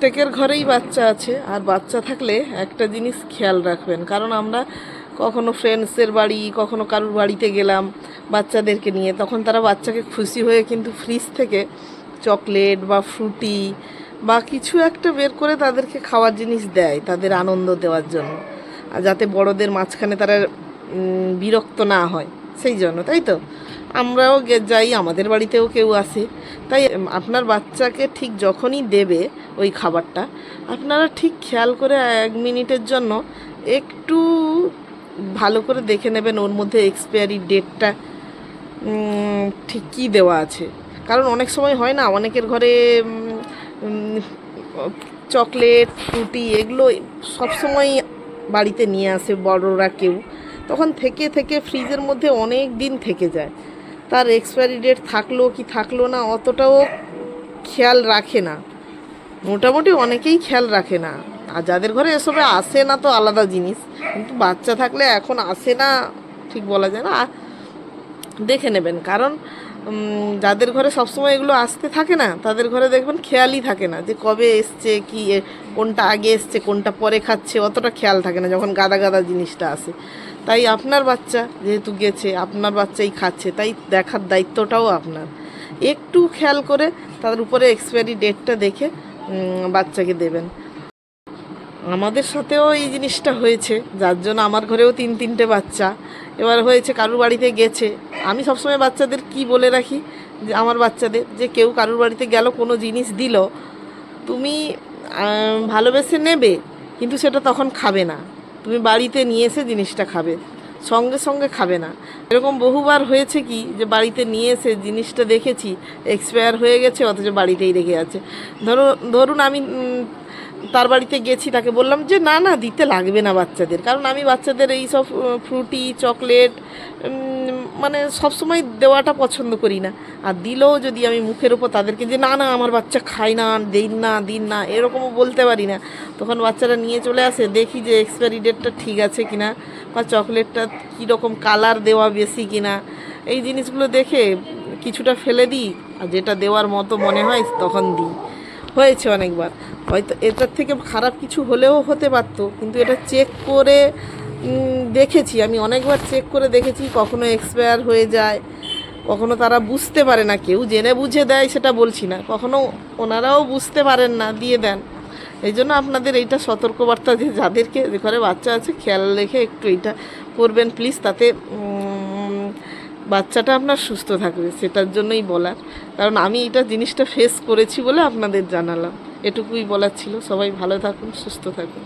প্রত্যেকের ঘরেই বাচ্চা আছে, আর বাচ্চা থাকলে একটা জিনিস খেয়াল রাখবেন, কারণ আমরা কখনো ফ্রেন্ডসের বাড়ি, কখনো কারুর বাড়িতে গেলাম বাচ্চাদেরকে নিয়ে, তখন তারা বাচ্চাকে খুশি হয়ে কিন্তু ফ্রিজ থেকে চকলেট বা ফ্রুটি বা কিছু একটা বের করে তাদেরকে খাওয়ার জিনিস দেয়, তাদের আনন্দ দেওয়ার জন্য, আর যাতে বড়দের মাঝখানে তারা বিরক্ত না হয় সেই জন্য, তাই তো? আমরাও যাই, আমাদের বাড়িতেও কেউ আসে, তাই আপনার বাচ্চাকে ঠিক যখনই দেবে ওই খাবারটা, আপনারা ঠিক খেয়াল করে 1 মিনিটের জন্য একটু ভালো করে দেখে নেবেন ওর মধ্যে এক্সপায়ারি ডেটটা ঠিক কী দেওয়া আছে। কারণ অনেক সময় হয় না, অনেকের ঘরে চকলেট ফ্রুটি এগুলো সবসময় বাড়িতে নিয়ে আসে বড়রা কেউ, তখন থেকে থেকে ফ্রিজের মধ্যে অনেক দিন থেকে যায়, তার এক্সপায়ারি ডেট থাকলো কি থাকলো না অতটাও খেয়াল রাখে না, মোটামুটি অনেকেই খেয়াল রাখে না। আর যাদের ঘরে এসবে আসে না তো আলাদা জিনিস, কিন্তু বাচ্চা থাকলে এখন আসে না ঠিক বলা যায় না, দেখে নেবেন। কারণ যাদের ঘরে সবসময় এগুলো আসতে থাকে না, তাদের ঘরে দেখবেন খেয়ালই থাকে না যে কবে এসছে, কি কোনটা আগে এসছে কোনটা পরে খাচ্ছে, অতটা খেয়াল থাকে না যখন গাদা গাদা জিনিসটা আসে। তাই আপনার বাচ্চা যেহেতু গেছে, আপনার বাচ্চাই খাচ্ছে, তাই দেখার দায়িত্বটাও আপনার। একটু খেয়াল করে তাদের উপরে এক্সপায়ারি ডেটটা দেখে বাচ্চাকে দেবেন। আমাদের সাথেও এই জিনিসটা হয়েছে, যার জন্য আমার ঘরেও 3-3টে বাচ্চা এবার হয়েছে, কারুর বাড়িতে গেছে। আমি সবসময় বাচ্চাদের কি বলে রাখি যে আমার বাচ্চাদের, যে কেউ কারুর বাড়িতে গেল কোনো জিনিস দিল, তুমি ভালোবেসে নেবে, কিন্তু সেটা তখন খাবে না, তুমি বাড়িতে নিয়ে এসে জিনিসটা খাবে, সঙ্গে সঙ্গে খাবে না। এরকম বহুবার হয়েছে কি যে বাড়িতে নিয়ে এসে জিনিসটা দেখেছি এক্সপায়ার হয়ে গেছে, অথচ বাড়িতেই রেখে আছে। ধরুন আমি তার বাড়িতে গেছি, তাকে বললাম যে না না দিতে লাগবে না বাচ্চাদের, কারণ আমি বাচ্চাদের এই সব ফ্রুটি চকলেট মানে সবসময় দেওয়াটা পছন্দ করি না, আর দিলেও যদি আমি মুখের ওপর তাদেরকে যে না না আমার বাচ্চা খায় না, দিন না এরকমও বলতে পারি না, তখন বাচ্চারা নিয়ে চলে আসে, দেখি যে এক্সপায়ারি ডেটটা ঠিক আছে কিনা, বা চকলেটটা কীরকম কালার দেওয়া বেশি কিনা, এই জিনিসগুলো দেখে কিছুটা ফেলে দিই, আর যেটা দেওয়ার মতো মনে হয় তখন দিই। হয়েছে অনেকবার, হয়তো এটার থেকে খারাপ কিছু হলেও হতে পারতো, কিন্তু এটা চেক করে দেখেছি, আমি অনেকবার চেক করে দেখেছি, কখনো এক্সপায়ার হয়ে যায়, কখনো তারা বুঝতে পারে না, কেউ জেনে বুঝে দেয় সেটা বলছি না, কখনো ওনারাও বুঝতে পারেন না দিয়ে দেন। এই জন্য আপনাদের এইটা সতর্কবার্তা যে যাদেরকে ঘরে বাচ্চা আছে খেয়াল রেখে একটু এইটা করবেন প্লিজ, তাতে বাচ্চাটা আপনার সুস্থ থাকবে, সেটার জন্যই বলার। কারণ আমি এটা জিনিসটা ফেস করেছি বলে আপনাদের জানালাম, এটুকুই বলার ছিল। সবাই ভালো থাকুন, সুস্থ থাকুন।